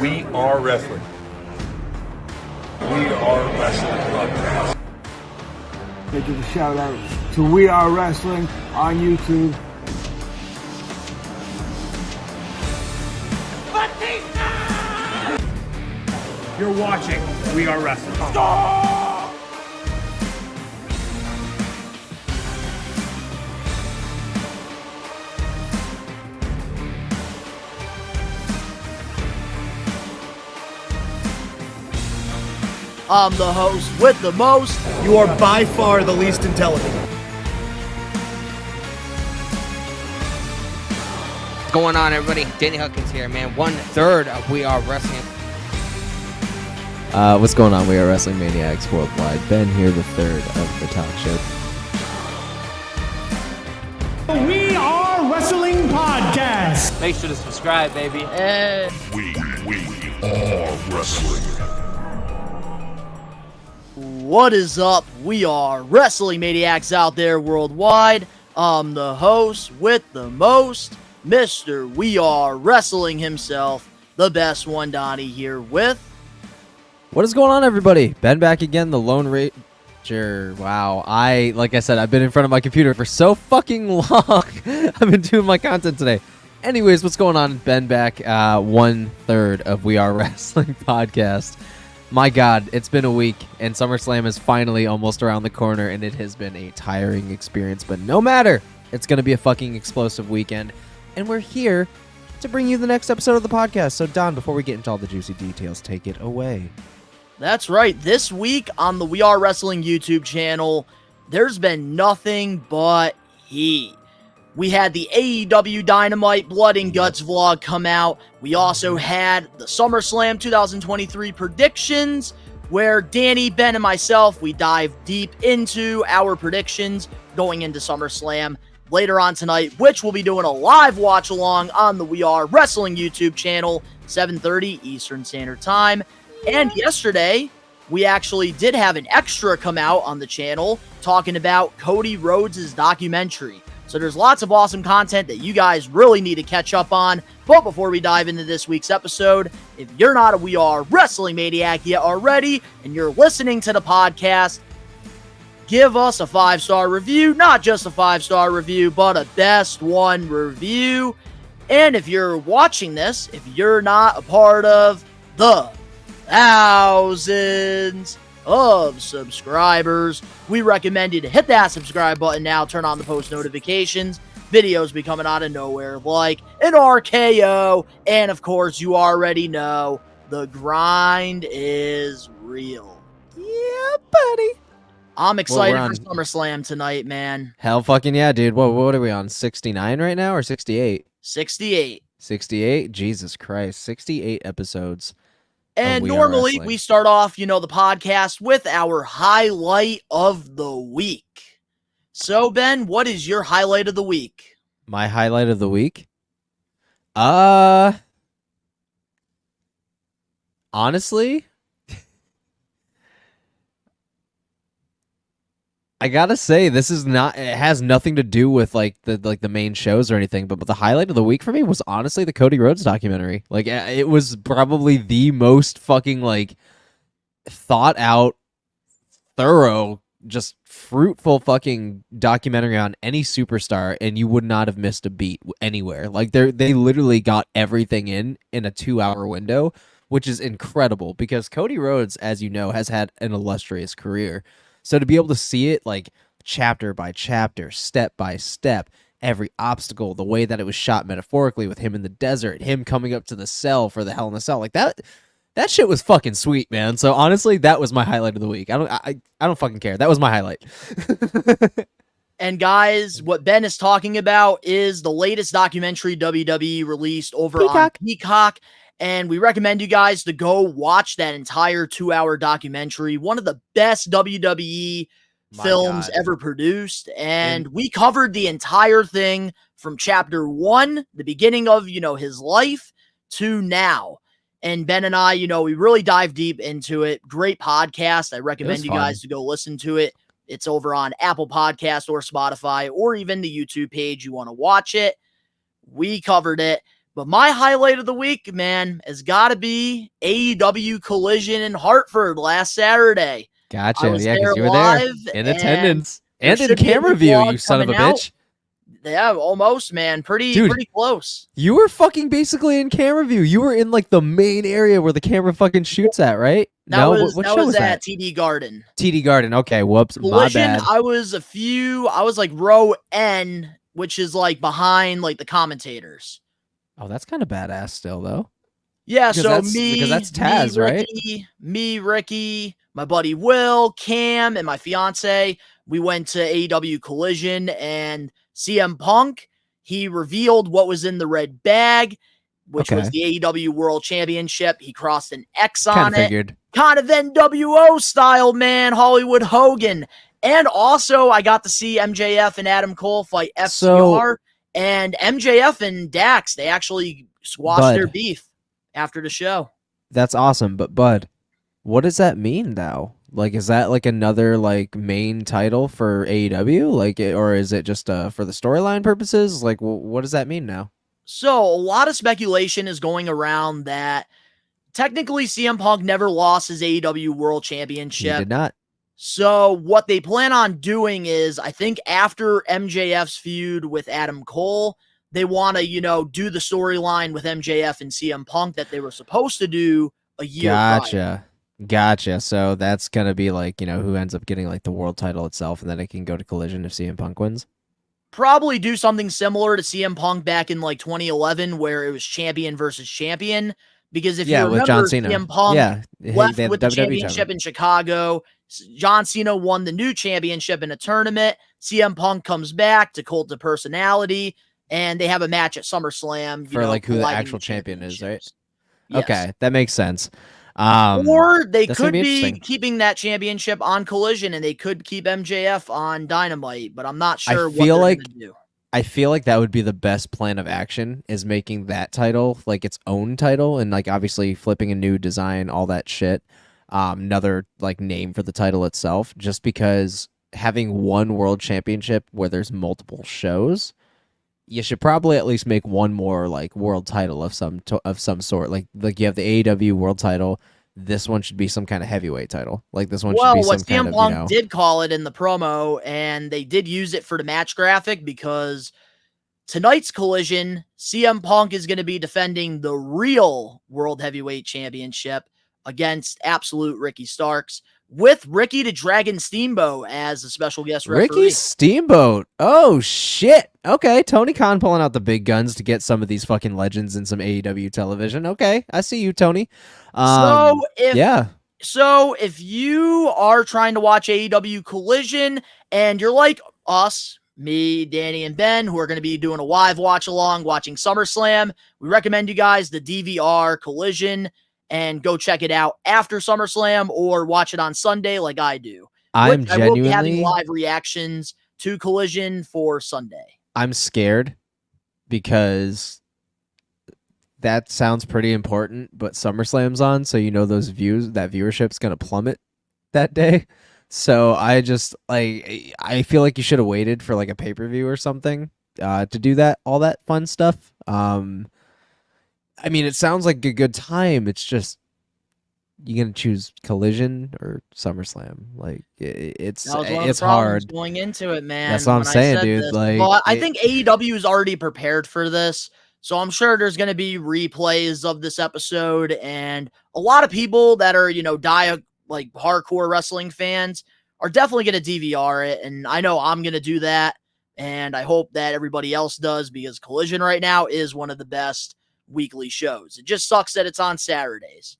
We are wrestling. We are wrestling podcast. They give a shout out to We Are Wrestling on YouTube. You're watching We Are Wrestling. I'm the host with the most. You are by far the least intelligent. What's going on, everybody? Danny Huckins here, man. 1/3 of We Are Wrestling. What's going on? We are Wrestling Maniacs Worldwide. Ben here, the third of the talk show. We Are Wrestling Podcast. Make sure to subscribe, baby. We are wrestling. What is up? We are Wrestling Maniacs out there worldwide. I'm the host with the most, Mr. We Are Wrestling himself, the best one, Donnie, here with... What is going on, everybody? Ben back again, the Lone Ranger. Wow, like I said, I've been in front of my computer for so fucking long. I've been doing my content today. Anyways, what's going on? Ben back, 1/3 of We Are Wrestling Podcast. My God, it's been a week, and SummerSlam is finally almost around the corner, and it has been a tiring experience, but no matter. It's going to be a fucking explosive weekend, and we're here to bring you the next episode of the podcast. So, Don, before we get into all the juicy details, take it away. That's right. This week on the We Are Wrestling YouTube channel, there's been nothing but heat. We had the AEW Dynamite Blood and Guts vlog come out. We also had the SummerSlam 2023 predictions, where Danny, Ben, and myself, we dive deep into our predictions going into SummerSlam later on tonight, which we'll be doing a live watch along on the We Are Wrestling YouTube channel, 7:30 Eastern Standard Time. And yesterday, we actually did have an extra come out on the channel talking about Cody Rhodes' documentary. So there's lots of awesome content that you guys really need to catch up on. But before we dive into this week's episode, if you're not a We Are Wrestling Maniac yet already, and you're listening to the podcast, give us a 5-star review. Not just a 5-star review, but a best one review. And if you're watching this, if you're not a part of the thousands of subscribers, we recommend you to hit that subscribe button now, turn on the post notifications. Videos be coming out of nowhere like an RKO, and of course you already know the grind is real. Yeah, buddy. I'm excited Well, for SummerSlam tonight, man. Hell fucking yeah, dude. What are we on? 69 right now or 68? 68. 68? Jesus Christ. 68 episodes. And We Are normally Wrestling. we start off, the podcast with our highlight of the week. So, Ben, what is your highlight of the week? My highlight of the week? Honestly, I gotta say, this is not, it has nothing to do with the main shows or anything, but the highlight of the week for me was honestly the Cody Rhodes documentary. Like, it was probably the most fucking, thought out, thorough, just fruitful fucking documentary on any superstar, and you would not have missed a beat anywhere. Like, they literally got everything in a 2-hour window, which is incredible, because Cody Rhodes, as you know, has had an illustrious career. So to be able to see it chapter by chapter, step by step, every obstacle, the way that it was shot metaphorically with him in the desert, him coming up to the cell for the Hell in a Cell, that shit was fucking sweet, man. So honestly, that was my highlight of the week. I don't fucking care. That was my highlight. And guys, what Ben is talking about is the latest documentary WWE released over on Peacock. And we recommend you guys to go watch that entire 2-hour documentary. One of the best WWE films ever produced. And we covered the entire thing from chapter 1, the beginning of, his life, to now. And Ben and I, we really dive deep into it. Great podcast. I recommend you guys to go listen to it. It's over on Apple Podcast or Spotify or even the YouTube page. You want to watch it. We covered it. But my highlight of the week, man, has got to be AEW Collision in Hartford last Saturday. Gotcha. I was Yeah, there because you were live, there in and attendance there and in should be a camera new view, vlog you son of a coming out. bitch. Yeah, almost, man. Pretty close. You were fucking basically in camera view. You were in like the main area where the camera fucking shoots at, right? That was at TD Garden. TD Garden. Okay, whoops, Collision, my bad. I was like row N, which is like behind like the commentators. Oh, that's kind of badass still, though. Yeah, Because so because that's Taz, right? Ricky, my buddy Will, Cam, and my fiance, we went to AEW Collision, and CM Punk, he revealed what was in the red bag, which was the AEW World Championship. He crossed an X on it. Figured. Kind of NWO style, man, Hollywood Hogan. And also, I got to see MJF and Adam Cole fight FCR, and MJF and Dax, they actually squashed their beef after the show. That's awesome, but Bud, what does that mean now? Like, is that like another like main title for AEW? Like, or is it just for the storyline purposes? Like, what does that mean now? So a lot of speculation is going around that technically CM Punk never lost his AEW World Championship. He did not. So what they plan on doing is, I think after MJF's feud with Adam Cole, they want to, do the storyline with MJF and CM Punk that they were supposed to do a year prior. Gotcha. So that's going to be like, who ends up getting like the world title itself, and then it can go to Collision if CM Punk wins? Probably do something similar to CM Punk back in like 2011 where it was champion versus champion. Because if you remember, with John Cena. CM Punk left with the WWE championship in Chicago. John Cena won the new championship in a tournament. CM Punk comes back to Cult of Personality, and they have a match at SummerSlam. For like who the actual champion is, right? Yes. Okay, that makes sense. Or they could be keeping that championship on Collision, and they could keep MJF on Dynamite, but I'm not sure what they're going to do. I feel like that would be the best plan of action, is making that title like its own title, and like obviously flipping a new design, all that shit. Another like name for the title itself, just because having one world championship where there's multiple shows, you should probably at least make one more like world title of some sort. Like you have the AEW world title. This one should be some kind of heavyweight title. Like this one should be some kind of, CM Punk did call it in the promo, and they did use it for the match graphic, because tonight's Collision, CM Punk is going to be defending the real World Heavyweight Championship against Absolute Ricky Starks, with Ricky the Dragon Steamboat as a special guest referee. Ricky Steamboat. Oh, shit. Okay, Tony Khan pulling out the big guns to get some of these fucking legends in some AEW television. Okay, I see you, Tony. So if you are trying to watch AEW Collision and you're like us, me, Danny, and Ben, who are going to be doing a live watch along, watching SummerSlam, we recommend you guys the DVR Collision, and go check it out after SummerSlam or watch it on Sunday like I do. I will be having live reactions to Collision for Sunday. I'm scared because that sounds pretty important, but SummerSlam's on, so those that viewership's going to plummet that day. So I feel like you should have waited for like a pay-per-view or something to do all that fun stuff. I mean, it sounds like a good time. It's just, you gonna choose Collision or SummerSlam? Like, it's hard going into it, man. That's what I'm saying, dude. But I think AEW is already prepared for this, so I'm sure there's gonna be replays of this episode, and a lot of people that are hardcore wrestling fans are definitely gonna DVR it, and I know I'm gonna do that, and I hope that everybody else does, because Collision right now is one of the best weekly shows. It just sucks that it's on Saturdays.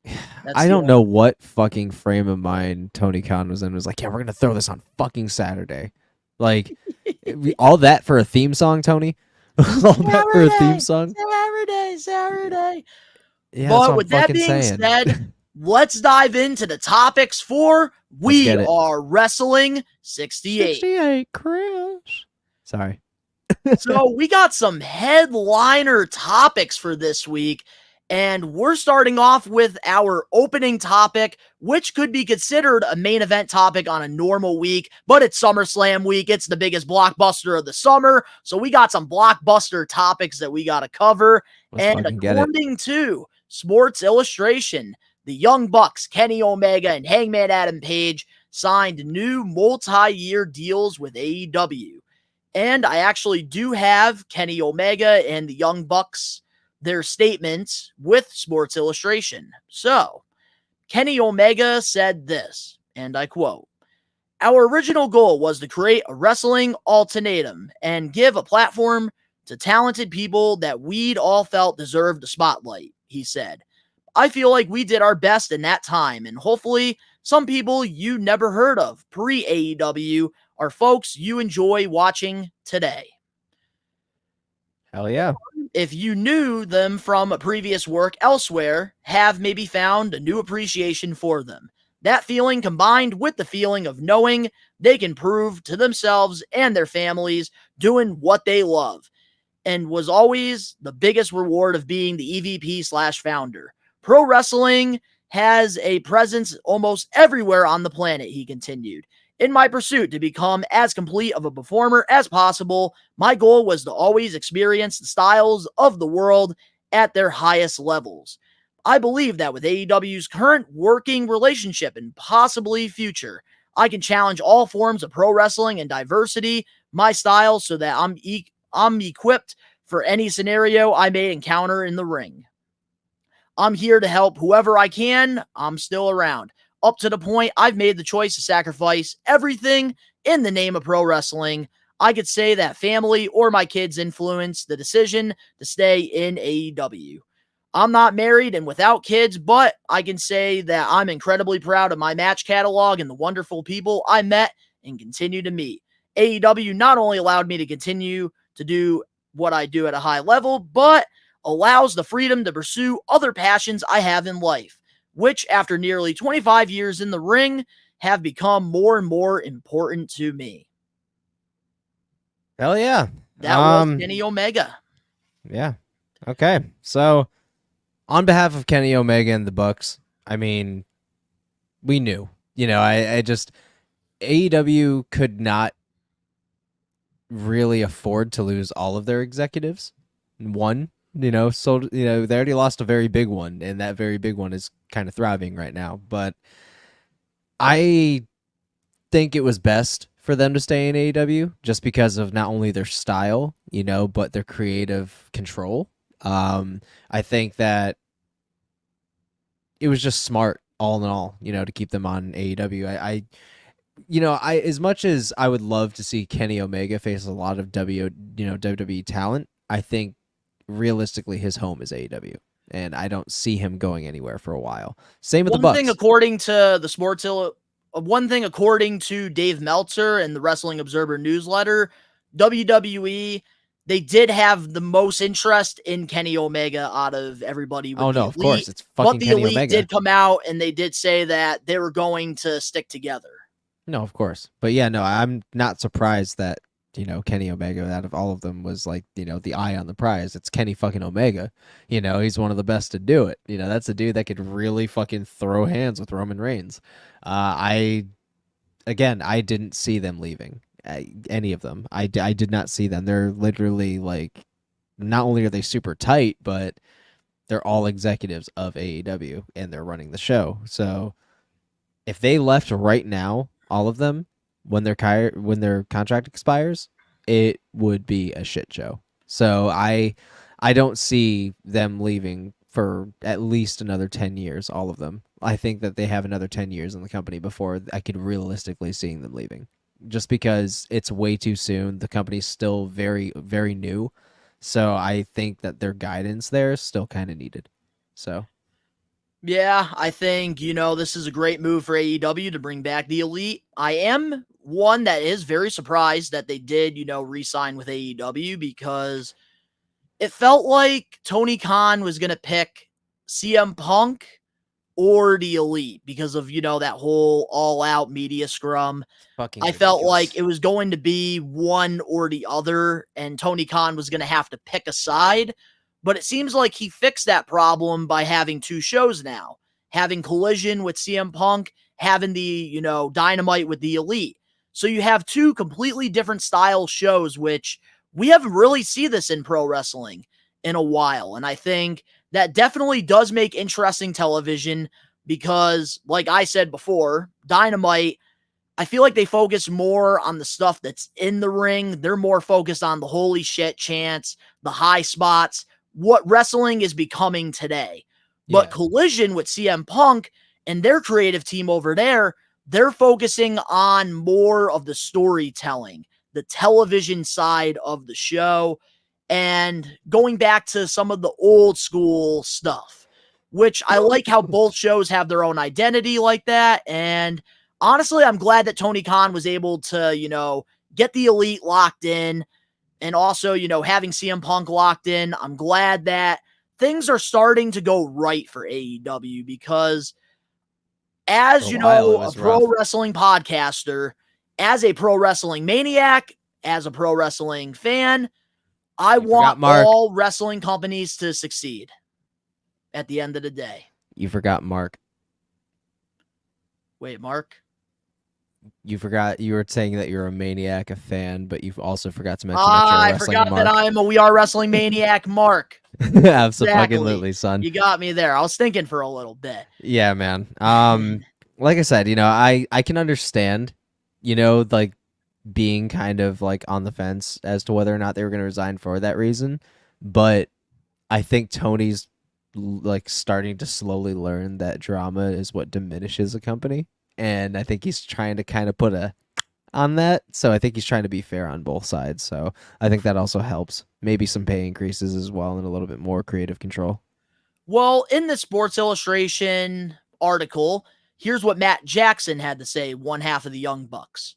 I don't know what fucking frame of mind Tony Khan was in. Was like, yeah, we're gonna throw this on fucking Saturday. Like, all that for a theme song, Tony? All that for a theme song? Saturday. Yeah, but with that being said, let's dive into the topics for We Are Wrestling 68. 68, Chris. Sorry. So we got some headliner topics for this week, and we're starting off with our opening topic, which could be considered a main event topic on a normal week, but it's SummerSlam week. It's the biggest blockbuster of the summer, so we got some blockbuster topics that we got to cover, Let's And fucking get it. according to Sports Illustration, the Young Bucks, Kenny Omega and Hangman Adam Page signed new multi-year deals with AEW. And I actually do have Kenny Omega and the Young Bucks, their statements with Sports Illustration. So, Kenny Omega said this, and I quote, "Our original goal was to create a wrestling ultimatum and give a platform to talented people that we'd all felt deserved the spotlight," he said. "I feel like we did our best in that time, and hopefully some people you never heard of pre-AEW are folks you enjoy watching today. Hell yeah. If you knew them from previous work elsewhere, have maybe found a new appreciation for them. That feeling combined with the feeling of knowing they can prove to themselves and their families doing what they love, and was always the biggest reward of being the EVP/founder. Pro wrestling has a presence almost everywhere on the planet," he continued. "In my pursuit to become as complete of a performer as possible, my goal was to always experience the styles of the world at their highest levels. I believe that with AEW's current working relationship and possibly future, I can challenge all forms of pro wrestling and diversity my style so that I'm equipped for any scenario I may encounter in the ring. I'm here to help whoever I can. I'm still around. Up to the point I've made the choice to sacrifice everything in the name of pro wrestling. I could say that family or my kids influenced the decision to stay in AEW. I'm not married and without kids, but I can say that I'm incredibly proud of my match catalog and the wonderful people I met and continue to meet. AEW not only allowed me to continue to do what I do at a high level, but allows the freedom to pursue other passions I have in life, which after nearly 25 years in the ring have become more and more important to me." Hell yeah. That was Kenny Omega. Yeah. Okay. So, on behalf of Kenny Omega and the Bucks, I mean, we knew. I just AEW could not really afford to lose all of their executives. One, so they already lost a very big one, and that very big one is kind of thriving right now. But I think it was best for them to stay in AEW just because of not only their style, but their creative control. I think that it was just smart all in all, to keep them on AEW. I as much as I would love to see Kenny Omega face a lot of WWE talent, I think realistically his home is AEW, and I don't see him going anywhere for a while. Same with the Bucks. One thing according to Dave Meltzer and the Wrestling Observer newsletter, WWE, they did have the most interest in Kenny Omega out of everybody. Oh no, of course, it's fucking but the Kenny Elite Omega. did come out and they did say that they were going to stick together. No, of course. But yeah, no, I'm not surprised that, Kenny Omega out of all of them was like, the eye on the prize. It's Kenny fucking Omega. He's one of the best to do it. That's a dude that could really fucking throw hands with Roman Reigns. I didn't see them leaving. Any of them. I did not see them. They're literally like, not only are they super tight, but they're all executives of AEW and they're running the show. So if they left right now, all of them, when their contract expires, it would be a shit show. So I don't see them leaving for at least another 10 years, all of them. I think that they have another 10 years in the company before I could realistically seeing them leaving. Just because it's way too soon. The company's still very, very new. So I think that their guidance there is still kind of needed. So yeah, I think, this is a great move for AEW to bring back the Elite. I am one that is very surprised that they did, re-sign with AEW because it felt like Tony Khan was going to pick CM Punk or the Elite because of, that whole all-out media scrum. fucking I felt ridiculous. like it was going to be one or the other, and Tony Khan was going to have to pick a side. But it seems like he fixed that problem by having two shows now. Having Collision with CM Punk, having the, Dynamite with the Elite. So you have two completely different style shows, which we haven't really seen this in pro wrestling. in a while. And I think that definitely does make interesting television because, like I said before, Dynamite, I feel like they focus more on the stuff that's in the ring. They're more focused on the holy shit chants, the high spots, what wrestling is becoming today. But Collision with CM Punk and their creative team over there, they're focusing on more of the storytelling, the television side of the show, and going back to some of the old school stuff, which I like how both shows have their own identity like that. And honestly, I'm glad that Tony Khan was able to, get the Elite locked in and also, having CM Punk locked in. I'm glad that things are starting to go right for AEW because as a pro wrestling podcaster, as a pro wrestling maniac, as a pro wrestling fan, I want all wrestling companies to succeed at the end of the day. You forgot Mark. Wait, Mark? You forgot you were saying that you're a maniac, a fan, but you also forgot to mention I forgot that I am a We Are Wrestling maniac, Mark. Absolutely, son. You got me there. I was thinking for a little bit. Yeah, man. Like I said, I can understand, like being kind of like on the fence as to whether or not they were going to resign for that reason, but I think Tony's like starting to slowly learn that drama is what diminishes a company. And I think he's trying to kind of put on that. So I think he's trying to be fair on both sides. So I think that also helps. Maybe some pay increases as well and a little bit more creative control. Well, in the Sports Illustration article, here's what Matt Jackson had to say, one half of the Young Bucks.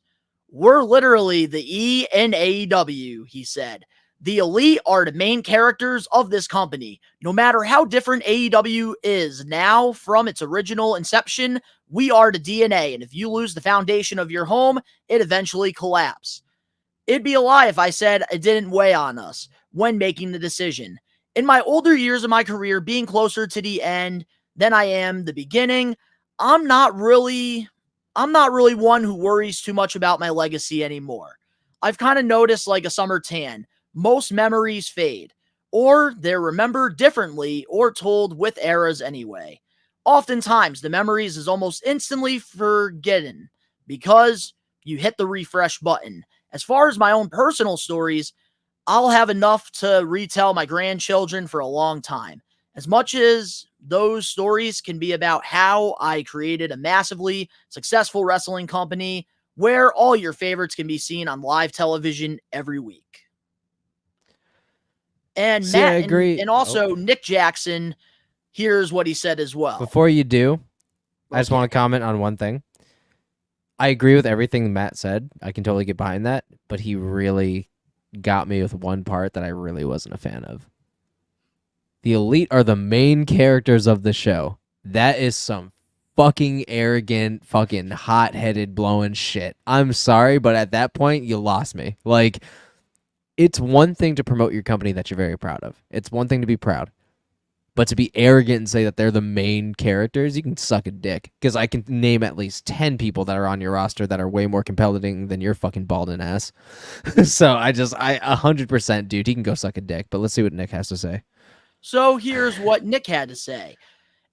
We're literally the E in AEW, he said. The Elite are the main characters of this company. No matter how different AEW is now from its original inception, we are the DNA. And if you lose the foundation of your home, it eventually collapses. It'd be a lie if I said it didn't weigh on us when making the decision. In my older years of my career, being closer to the end than I am the beginning, I'm not really one who worries too much about my legacy anymore. I've kind of noticed like a summer tan. Most memories fade, or they're remembered differently or told with eras anyway. Oftentimes, the memories is almost instantly forgotten because you hit the refresh button. As far as my own personal stories, I'll have enough to retell my grandchildren for a long time. As much as those stories can be about how I created a massively successful wrestling company where all your favorites can be seen on live television every week. And See, Matt, I agree. And also Nick Jackson, here's what he said as well. Before you do, I just want to comment on one thing. I agree with everything Matt said. I can totally get behind that, but he really got me with one part that I really wasn't a fan of. The Elite are the main characters of the show. That is some fucking arrogant, fucking hot-headed blowing shit. I'm sorry, but at that point, you lost me. Like, it's one thing to promote your company that you're very proud of. It's one thing to be proud. But to be arrogant and say that they're the main characters, you can suck a dick. Because I can name at least 10 people that are on your roster that are way more compelling than your fucking balding ass. So I 100%, dude, he can go suck a dick. But let's see what Nick has to say. So here's what Nick had to say.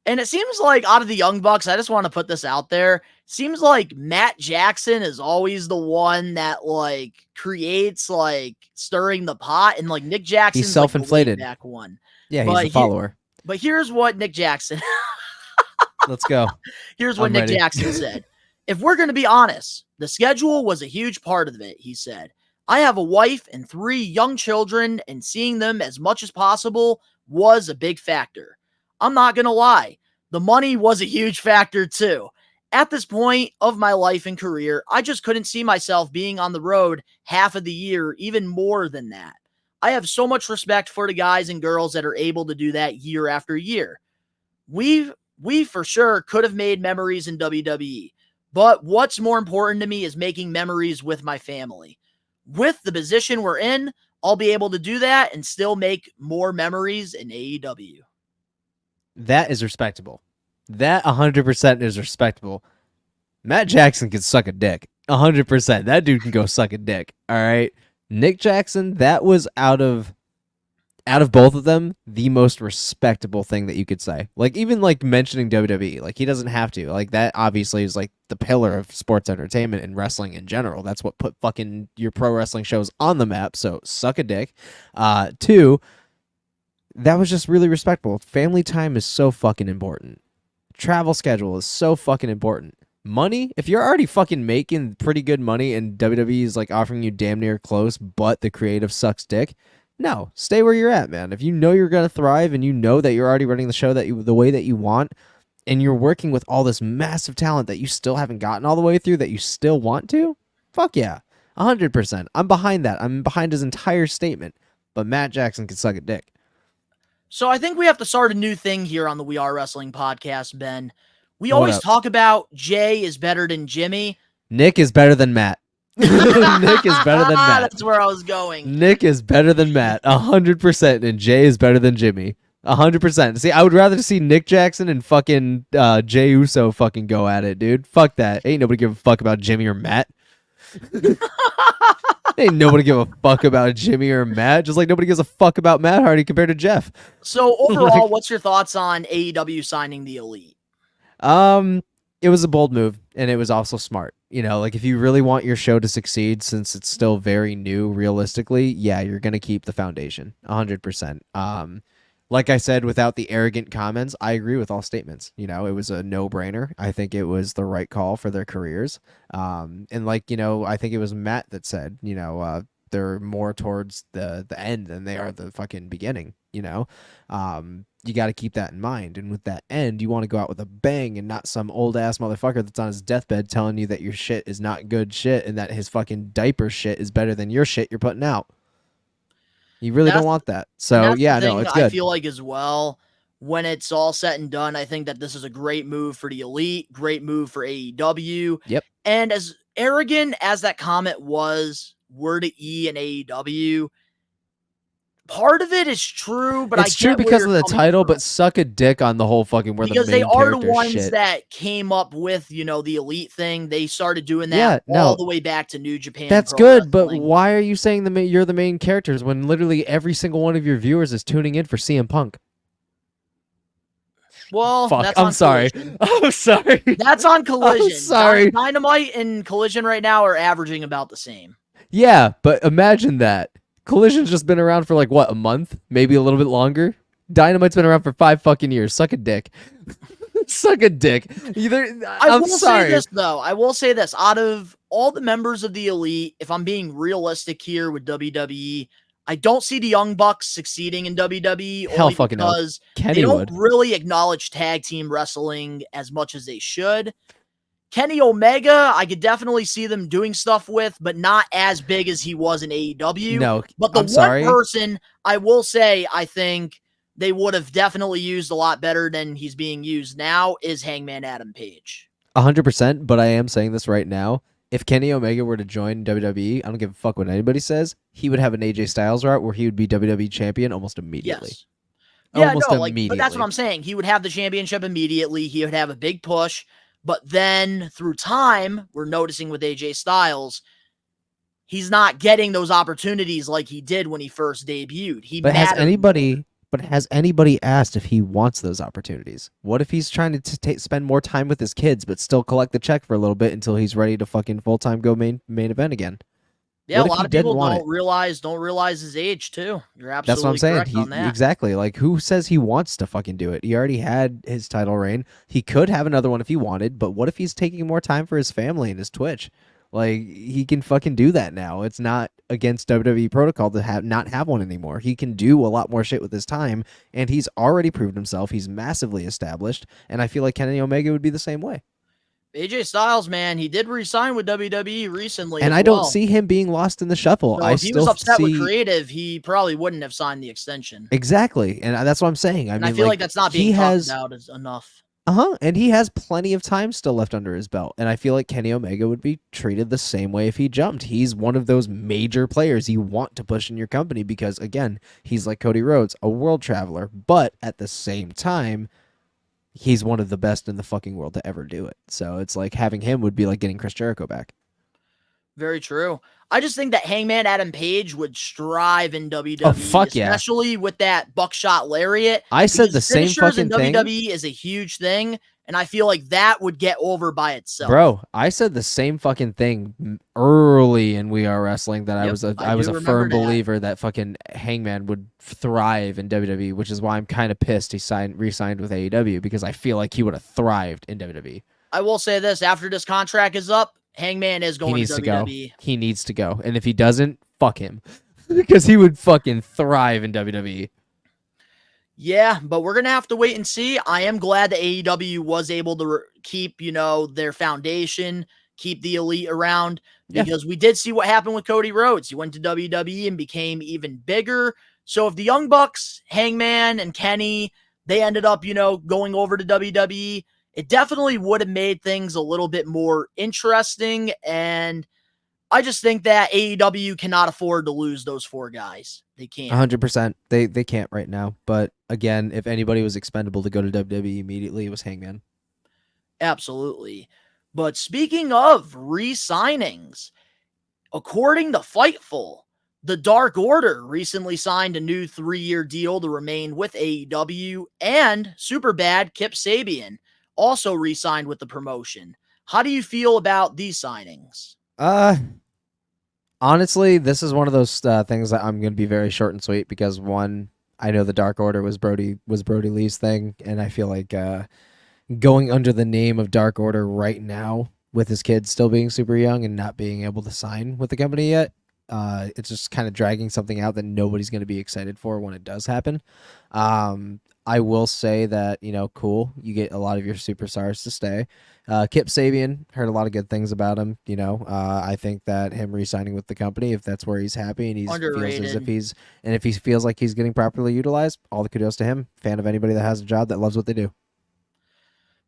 And it seems like out of the Young Bucks, I just want to put this out there. Seems like Matt Jackson is always the one that like creates like stirring the pot, and like Nick Jackson's he's self-inflated. Like, back one. Yeah, he's a follower. But here's what Nick Jackson. Let's go. Here's what Nick Jackson said. If we're going to be honest, the schedule was a huge part of it, he said. I have a wife and 3 young children, and seeing them as much as possible was a big factor. I'm not going to lie. The money was a huge factor too. At this point of my life and career, I just couldn't see myself being on the road half of the year, even more than that. I have so much respect for the guys and girls that are able to do that year after year. We for sure could have made memories in WWE, but what's more important to me is making memories with my family. With the position we're in, I'll be able to do that and still make more memories in AEW. That is respectable. That 100% is respectable. Matt Jackson can suck a dick. 100%. That dude can go suck a dick. All right. Nick Jackson, that was out of out of both of them, the most respectable thing that you could say. Like, even like mentioning WWE, like he doesn't have to. Like, that obviously is like the pillar of sports entertainment and wrestling in general. That's what put fucking your pro wrestling shows on the map. So suck a dick. Two, that was just really respectful. Family time is so fucking important. Travel schedule is so fucking important. Money, if you're already fucking making pretty good money and WWE is like offering you damn near close, but the creative sucks dick, no, stay where you're at, man. If you know you're gonna thrive and you know that you're already running the show the way that you want, and you're working with all this massive talent that you still haven't gotten all the way through that you still want to, fuck yeah, 100%. I'm behind that. I'm behind his entire statement. But Matt Jackson can suck a dick. So I think we have to start a new thing here on the We Are Wrestling podcast, Ben. We always talk about Jay is better than Jimmy. Nick is better than Matt. Nick is better than Matt. That's where I was going. Nick is better than Matt, 100%, and Jay is better than Jimmy, 100%. See, I would rather see Nick Jackson and fucking Jay Uso fucking go at it, dude. Fuck that. Ain't nobody give a fuck about Jimmy or Matt. Ain't nobody give a fuck about Jimmy or Matt, just like nobody gives a fuck about Matt Hardy compared to Jeff. So overall, what's your thoughts on AEW signing the Elite? It was a bold move, and it was also smart. You know, like if you really want your show to succeed, since it's still very new, realistically, yeah, you're gonna keep the foundation, 100%. Like I said, without the arrogant comments, I agree with all statements. You know, it was a no-brainer. I think it was the right call for their careers. And like, you know, I think it was Matt that said, you know, they're more towards the end than they are the fucking beginning, you know? You got to keep that in mind. And with that end, you want to go out with a bang and not some old-ass motherfucker that's on his deathbed telling you that your shit is not good shit and that his fucking diaper shit is better than your shit you're putting out. You really don't want that. So, yeah, no, it's good. I feel like as well, when it's all said and done, I think that this is a great move for the Elite, great move for AEW. Yep. And as arrogant as that comment was, word to E and AEW, part of it is true, but it's true because of the title, but suck a dick on the whole fucking where because the main they are the character ones shit. that came up with, you know, the Elite thing. They started doing that all the way back to New Japan. That's good, but why are you saying you're the main characters when literally every single one of your viewers is tuning in for CM Punk? Well, fuck. that's I'm on sorry. Collision. I'm sorry. That's on Collision. I'm sorry. Dynamite and Collision right now are averaging about the same. Yeah, but imagine that. Collision's just been around for like, what, a month? Maybe a little bit longer? Dynamite's been around for 5 fucking years. Suck a dick. Suck a dick. I will say this, though. I will say this. Out of all the members of the Elite, if I'm being realistic here with WWE, I don't see the Young Bucks succeeding in WWE. Hell fucking no. Because Kenny they don't would. really acknowledge tag team wrestling as much as they should. Kenny Omega, I could definitely see them doing stuff with, but not as big as he was in AEW. No, but the I'm sorry. person I will say I think they would have definitely used a lot better than he's being used now is Hangman Adam Page. 100%, but I am saying this right now. If Kenny Omega were to join WWE, I don't give a fuck what anybody says, he would have an AJ Styles route where he would be WWE champion almost immediately. Yes. Yeah, almost no, immediately. but that's what I'm saying. He would have the championship immediately. He would have a big push. But then through time, we're noticing with AJ Styles, he's not getting those opportunities like he did when he first debuted. Has anybody asked if he wants those opportunities? What if he's trying to spend more time with his kids, but still collect the check for a little bit until he's ready to fucking full-time go main event again? Yeah, a lot of people don't realize his age too. You're absolutely That's what I'm saying. correct on that. Exactly. Like, who says he wants to fucking do it? He already had his title reign. He could have another one if he wanted, but what if he's taking more time for his family and his Twitch? Like, he can fucking do that now. It's not against WWE protocol to not have one anymore. He can do a lot more shit with his time, and he's already proved himself. He's massively established, and I feel like Kenny Omega would be the same way. AJ Styles, man, he did re-sign with WWE recently, and I don't see him being lost in the shuffle. So if he was upset with creative, he probably wouldn't have signed the extension. Exactly, and that's what I'm saying. I feel like that's not being talked about enough. And he has plenty of time still left under his belt, and I feel like Kenny Omega would be treated the same way if he jumped. He's one of those major players you want to push in your company because, again, he's like Cody Rhodes, a world traveler, but at the same time, he's one of the best in the fucking world to ever do it. So it's like having him would be like getting Chris Jericho back. Very true. I just think that Hangman Adam Page would strive in WWE, Oh, fuck yeah. especially with that buckshot lariat. I said because the same finishers in fucking thing. WWE is a huge thing, and I feel like that would get over by itself. Bro, I said the same fucking thing early in We Are Wrestling that I Yep, was I a do remember firm that. believer that fucking Hangman would thrive in WWE, which is why I'm kind of pissed he re-signed with AEW, because I feel like he would have thrived in WWE. I will say this, after this contract is up, Hangman is He going needs to to go. WWE. He needs to go. And if he doesn't, fuck him. Because he would fucking thrive in WWE. Yeah, but we're going to have to wait and see. I am glad that AEW was able to keep, their foundation, keep the elite around, because we did see what happened with Cody Rhodes. He went to WWE and became even bigger. So if the Young Bucks, Hangman, and Kenny, they ended up, going over to WWE, it definitely would have made things a little bit more interesting. And I just think that AEW cannot afford to lose those 4 guys. They can't. 100%. They can't right now. But again, if anybody was expendable to go to WWE immediately, it was Hangman. Absolutely. But speaking of re-signings, according to Fightful, the Dark Order recently signed a new 3-year deal to remain with AEW, and Superbad Kip Sabian also re-signed with the promotion. How do you feel about these signings? Honestly, this is one of those things that I'm going to be very short and sweet, because one, I know the Dark Order was Brody Lee's thing, and I feel like going under the name of Dark Order right now with his kids still being super young and not being able to sign with the company yet, it's just kind of dragging something out that nobody's going to be excited for when it does happen. I will say that, cool, you get a lot of your superstars to stay. Kip Sabian, heard a lot of good things about him. I think that him re-signing with the company, if that's where he's happy and if he feels like he's getting properly utilized, all the kudos to him. Fan of anybody that has a job that loves what they do.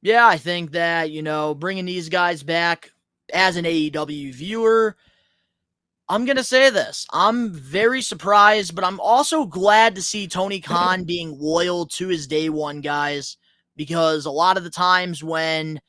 Yeah, I think that, bringing these guys back as an AEW viewer, I'm going to say this. I'm very surprised, but I'm also glad to see Tony Khan being loyal to his day one guys, because a lot of the times when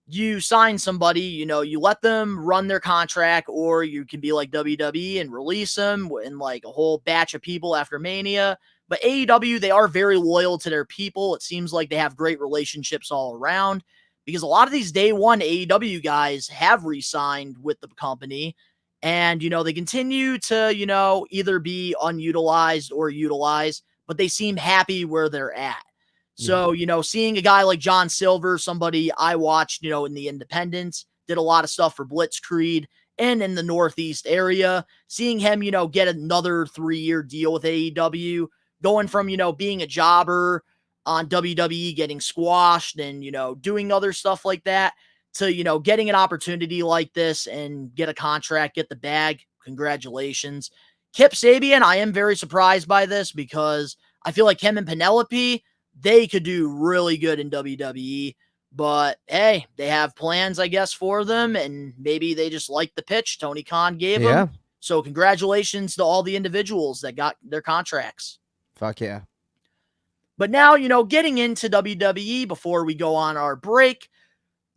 you sign somebody, you let them run their contract, or you can be like WWE and release them in like a whole batch of people after Mania. But AEW, they are very loyal to their people. It seems like they have great relationships all around, because a lot of these day one AEW guys have re-signed with the company. And, they continue to, either be unutilized or utilized, but they seem happy where they're at. So, seeing a guy like John Silver, somebody I watched, in the independents, did a lot of stuff for Blitzkrieg and in the Northeast area, seeing him, get another 3-year deal with AEW, going from, being a jobber on WWE, getting squashed and, doing other stuff like that, to, getting an opportunity like this and get a contract, get the bag. Congratulations. Kip Sabian, I am very surprised by this, because I feel like him and Penelope, they could do really good in WWE. But hey, they have plans, I guess, for them, and maybe they just like the pitch Tony Khan gave them. So congratulations to all the individuals that got their contracts. Fuck yeah. But now, getting into WWE before we go on our break,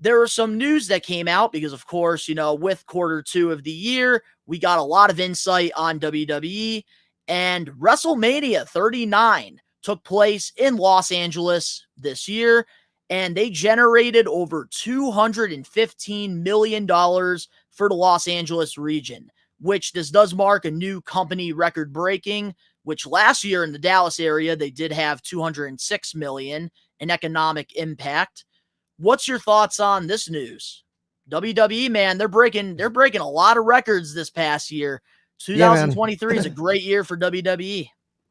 there was some news that came out because, of course, with Q2 of the year, we got a lot of insight on WWE, and WrestleMania 39 took place in Los Angeles this year, and they generated over $215 million for the Los Angeles region, which this does mark a new company record breaking, which last year in the Dallas area, they did have $206 million in economic impact. What's your thoughts on this news? WWE, man, they're breaking a lot of records this past year. 2023 is a great year for WWE.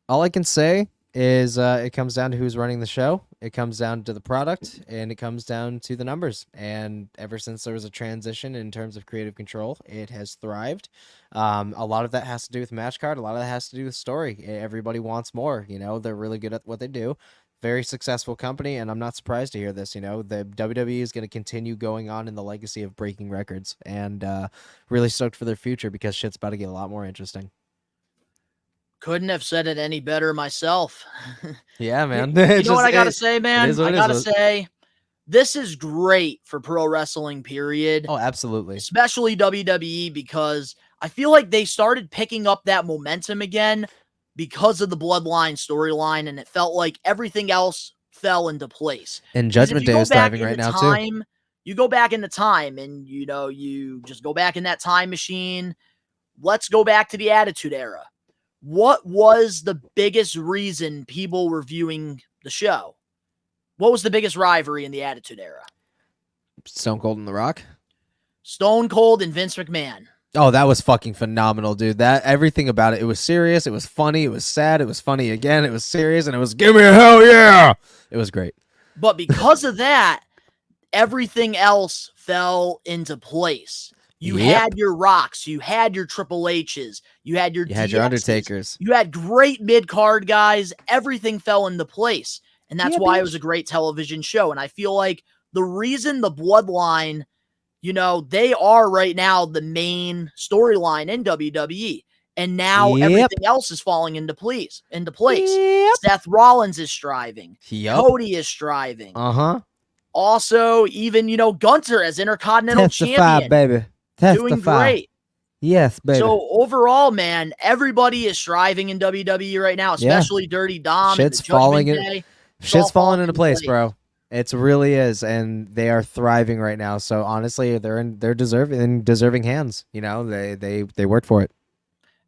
All I can say is it comes down to who's running the show. It comes down to the product, and it comes down to the numbers. And ever since there was a transition in terms of creative control, it has thrived. A lot of that has to do with match card. A lot of that has to do with story. Everybody wants more. They're really good at what they do. Very successful company, and I'm not surprised to hear this. The WWE is going to continue going on in the legacy of breaking records, and really stoked for their future, because shit's about to get a lot more interesting. Couldn't have said it any better myself. Yeah, man. You know what I got to say, man? I got to say, this is great for pro wrestling, period. Oh, absolutely. Especially WWE, because I feel like they started picking up that momentum again because of the Bloodline storyline, and it felt like everything else fell into place. And Judgment Day is thriving right now, too. You go back into time and, you just go back in that time machine. Let's go back to the Attitude Era. What was the biggest reason people were viewing the show? What was the biggest rivalry in the Attitude Era? Stone Cold and The Rock? Stone Cold and Vince McMahon. Oh, that was fucking phenomenal, dude. That everything about it was serious, it was funny, it was sad, it was funny again, it was serious, and it was give me a hell yeah. It was great. But because of that, everything else fell into place. You had your Rocks, you had your Triple H's, you had your Undertakers. You had great mid-card guys. Everything fell into place. And that's why it was a great television show. And I feel like the reason the Bloodline, they are right now the main storyline in WWE. And now everything else is falling into place. Seth Rollins is striving. Cody is striving. Also, even, Gunther as Intercontinental Champion. Baby. Doing great. Yes, baby. So overall, man, everybody is striving in WWE right now, especially Dirty Dom. Shit's falling into place, bro. It really is, and they are thriving right now. So honestly, they're deserving hands. They worked for it.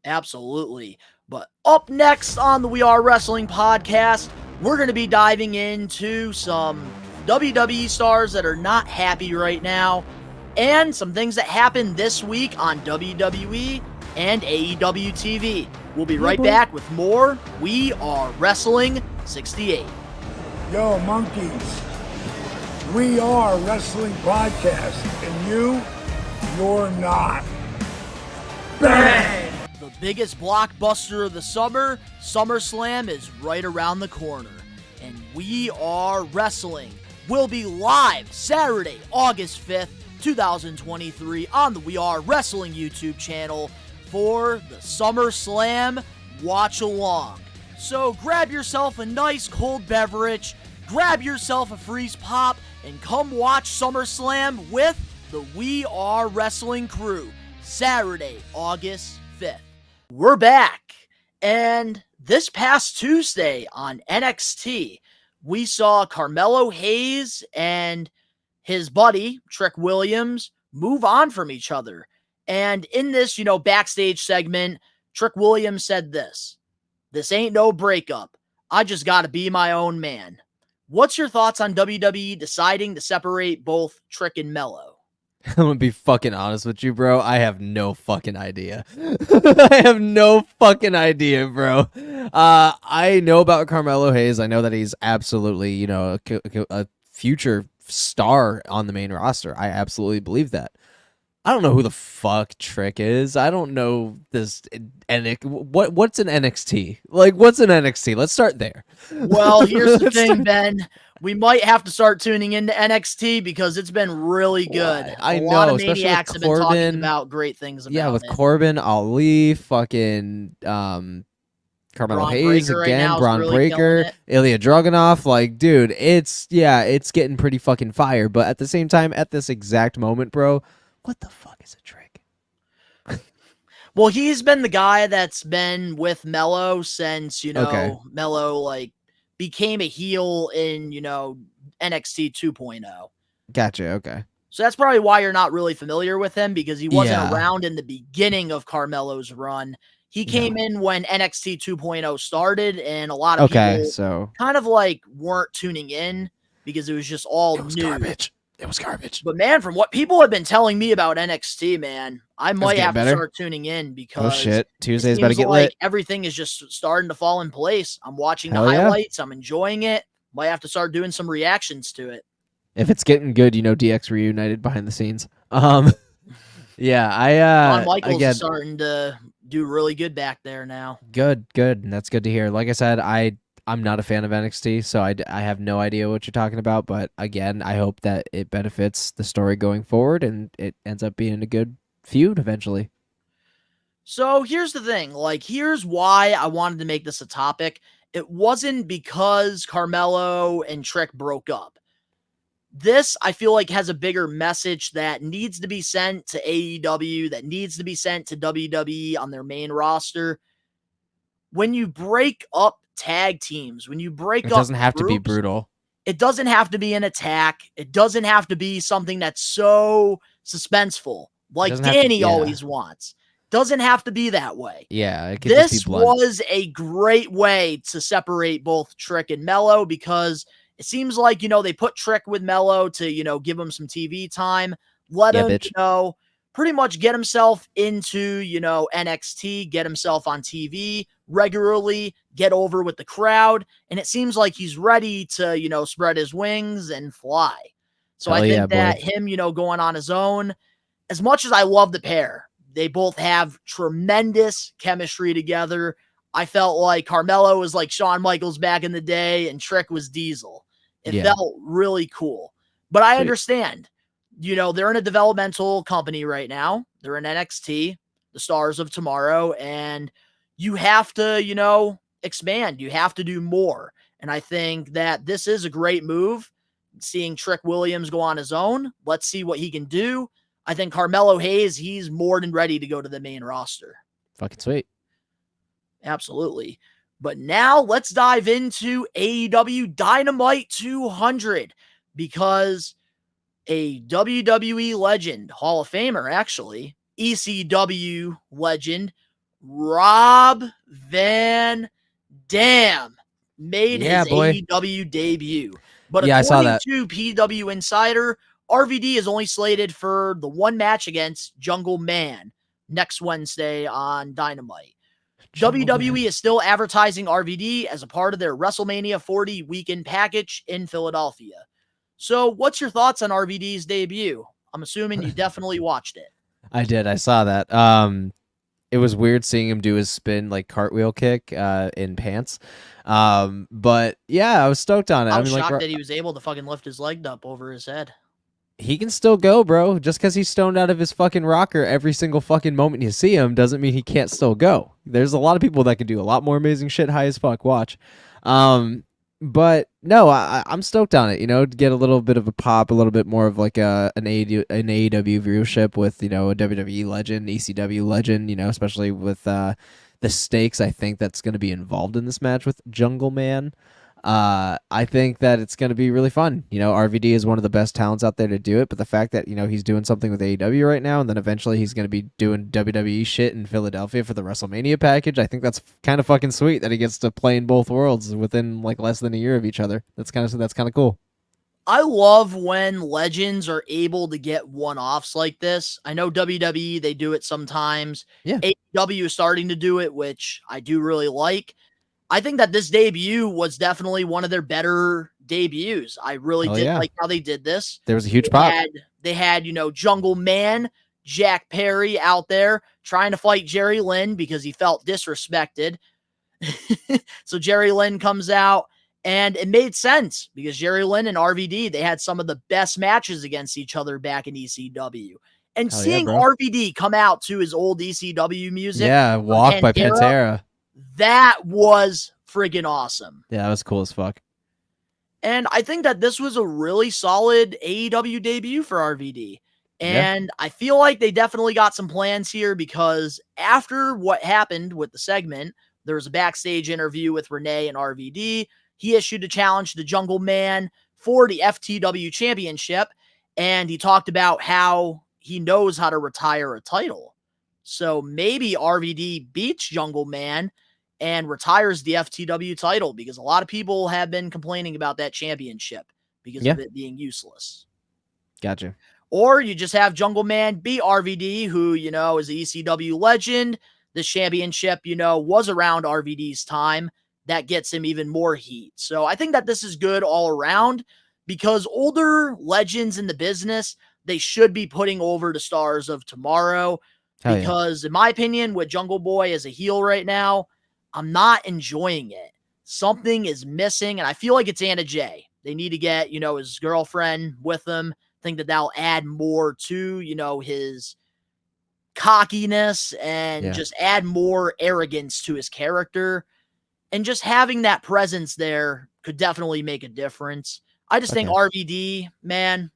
Absolutely. But up next on the We Are Wrestling podcast, we're going to be diving into some WWE stars that are not happy right now, and some things that happened this week on WWE and AEW TV. We'll be right back with more We Are Wrestling 68. Yo, monkeys. We are Wrestling Podcast, and you're not. Bang! The biggest blockbuster of the summer, SummerSlam, is right around the corner. And We Are Wrestling will be live Saturday, August 5th, 2023 on the We Are Wrestling YouTube channel for the SummerSlam Watch Along. So grab yourself a nice cold beverage, grab yourself a freeze pop, and come watch SummerSlam with the We Are Wrestling crew Saturday, August 5th. We're back, and this past Tuesday on NXT, we saw Carmelo Hayes and his buddy, Trick Williams, move on from each other. And in this, backstage segment, Trick Williams said this: "This ain't no breakup. I just gotta be my own man." What's your thoughts on WWE deciding to separate both Trick and Mello? I'm gonna be fucking honest with you, bro. I have no fucking idea. I have no fucking idea, bro. I know about Carmelo Hayes. I know that he's absolutely, a future star on the main roster. I absolutely believe that. I don't know who the fuck Trick is. I don't know this. What's an NXT? Like, what's an NXT? Let's start there. Well, here's the thing, Ben. We might have to start tuning into NXT because it's been really good. I know, a lot of especially maniacs with have been talking Corbin. about great things about Yeah, with it. Corbin, Ali, fucking Carmelo Braun Hayes Breaker right again, now is Braun really Breaker, killing Ilya Dragunov. Like, dude, it's getting pretty fucking fire. But at the same time, at this exact moment, bro, what the fuck is a Trick? Well, he's been the guy that's been with Mello since, Mello, became a heel in, NXT 2.0. Gotcha, okay. So that's probably why you're not really familiar with him, because he wasn't Yeah. around in the beginning of Carmelo's run. He came in when NXT 2.0 started, and a lot of people kind of weren't tuning in because it was just all new. Garbage. It was garbage. But man, from what people have been telling me about NXT, man, I might have to start tuning in because oh shit, Tuesday's about to get lit. Everything is just starting to fall in place. I'm watching Hell the yeah. highlights. I'm enjoying it. Might have to start doing some reactions to it. If it's getting good, DX reunited behind the scenes. Yeah, Shawn Michaels is starting to do really good back there now. Good, and that's good to hear. Like I said, I'm not a fan of NXT, so I have no idea what you're talking about. But again, I hope that it benefits the story going forward and it ends up being a good feud eventually. So here's the thing. Here's why I wanted to make this a topic. It wasn't because Carmelo and Trick broke up. This, I feel like, has a bigger message that needs to be sent to AEW, that needs to be sent to WWE on their main roster. When you break up tag teams, when you break It up doesn't have to be groups, brutal. it doesn't have to be an attack. It doesn't have to be something that's so suspenseful, like doesn't have to- Danny yeah. always wants. Doesn't have to be that way. Yeah, it could just This be blunt. was a great way to separate both Trick and Mello, because it seems like, they put Trick with Mello to, give him some TV time, let Yeah, him, bitch. pretty much get himself into, NXT, get himself on TV regularly, get over with the crowd. And it seems like he's ready to, spread his wings and fly. So Hell I think yeah, boy. that him, going on his own, as much as I love the pair, they both have tremendous chemistry together. I felt like Carmelo was like Shawn Michaels back in the day and Trick was Diesel. It Yeah. felt really cool. But I Sweet. understand, they're in a developmental company right now. They're in NXT, the Stars of Tomorrow, and you have to, expand. You have to do more. And I think that this is a great move. Seeing Trick Williams go on his own. Let's see what he can do. I think Carmelo Hayes, he's more than ready to go to the main roster. Fucking sweet. Absolutely. But now let's dive into AEW Dynamite 200, because a WWE legend, Hall of Famer actually, ECW legend, Rob Van Dam made Yeah, his boy. AEW debut. But Yeah, I saw according that. to PW Insider, RVD is only slated for the one match against Jungle Man next Wednesday on Dynamite. WWE is still advertising RVD as a part of their WrestleMania 40 weekend package in Philadelphia. So what's your thoughts on RVD's debut? I'm assuming you definitely watched it. I did. I saw that. It was weird seeing him do his spin like cartwheel kick in pants. But yeah, I was stoked on it. I was mean, shocked like, that he was able to fucking lift his leg up over his head. he can still go, bro. Just because he's stoned out of his fucking rocker every single fucking moment you see him doesn't mean he can't still go. There's a lot of people that can do a lot more amazing shit high as fuck. Watch. But no, I'm stoked on it, to get a little bit of a pop, a little bit more of like an AEW viewership with, a WWE legend, ECW legend, especially with the stakes I think that's going to be involved in this match with Jungle Man. I think that it's going to be really fun. RVD is one of the best talents out there to do it, but the fact that, he's doing something with AEW right now, and then eventually he's going to be doing WWE shit in Philadelphia for the WrestleMania package, I think that's kind of fucking sweet that he gets to play in both worlds within like less than a year of each other. That's kind of cool. I love when legends are able to get one-offs like this. I know WWE, they do it sometimes. Yeah. AEW is starting to do it, which I do really like. I think that this debut was definitely one of their better debuts. I really did like how they did this. There was a huge pop. They had, Jungle Man, Jack Perry out there trying to fight Jerry Lynn because he felt disrespected. So Jerry Lynn comes out, and it made sense because Jerry Lynn and RVD, they had some of the best matches against each other back in ECW. And seeing RVD come out to his old ECW music. Yeah, Walk by Pantera. That was friggin' awesome. Yeah, that was cool as fuck. And I think that this was a really solid AEW debut for RVD. And I feel like they definitely got some plans here, because after what happened with the segment, there was a backstage interview with Renee and RVD. He issued a challenge to Jungle Man for the FTW championship. And he talked about how he knows how to retire a title. So maybe RVD beats Jungle Man and retires the FTW title, because a lot of people have been complaining about that championship because of it being useless. Gotcha. Or you just have Jungle Man beat RVD, who, is an ECW legend. This championship, was around RVD's time. That gets him even more heat. So I think that this is good all around, because older legends in the business, they should be putting over the Stars of Tomorrow. Because in my opinion, with Jungle Boy as a heel right now, I'm not enjoying it. Something is missing, and I feel like it's Anna Jay. They need to get, his girlfriend with him. I think that that'll add more to, his cockiness and just add more arrogance to his character. And just having that presence there could definitely make a difference. I just think Okay. RVD, man,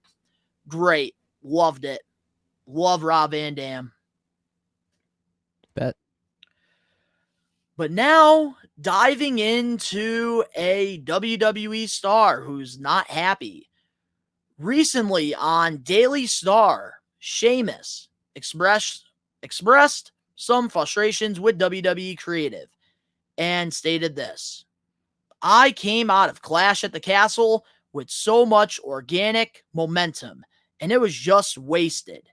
great. Loved it. Love Rob Van Dam. Bet. But now, diving into a WWE star who's not happy. Recently on Daily Star, Sheamus expressed some frustrations with WWE Creative and stated this: I came out of Clash at the Castle with so much organic momentum, and it was just wasted.